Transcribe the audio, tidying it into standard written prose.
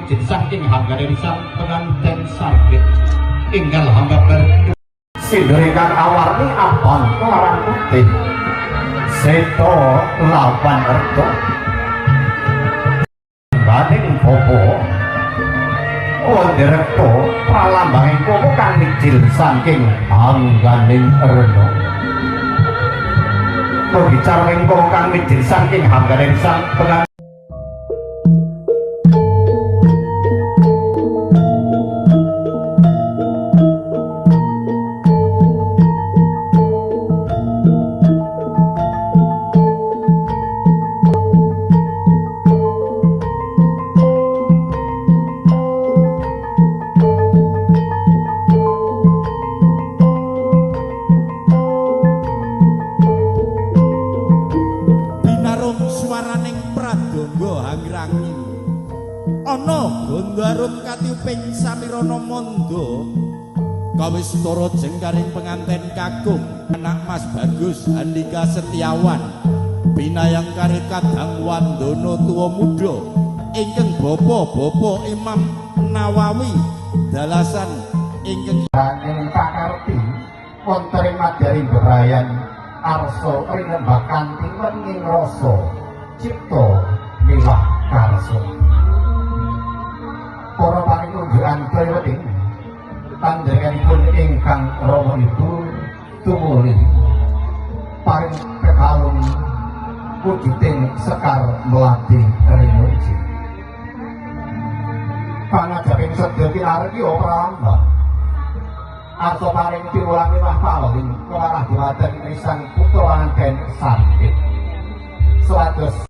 mijil saking hanggane sang penganten sarbit ingkang hamba berdu sindrikan awarni abang kelarang putih seto lawan erto baning popo wondereko pralambanging kowe kang mijil saking hangganing rena bicara engkau kang mijil saking hangganing sang penganten kawis toro jengkaring penganten kakung anak Mas Bagus Andika Setiawan binayang kari kadang wandono tua muda ingkang bopo Imam Nawawi dalasan ingkang pakarti wonten madyaring bebrayan arso rinembak kanthi wening rasa cipta milah karso para panunjukan kliweting panjenenganipun ingkang rama itu tumuli paring kekalung wujuding sekar melati rinuji pangajaping sedya pinargi pralambang arsa paring piwulang miwah pawing kelarah dumateng sang putra penganten sarbit supados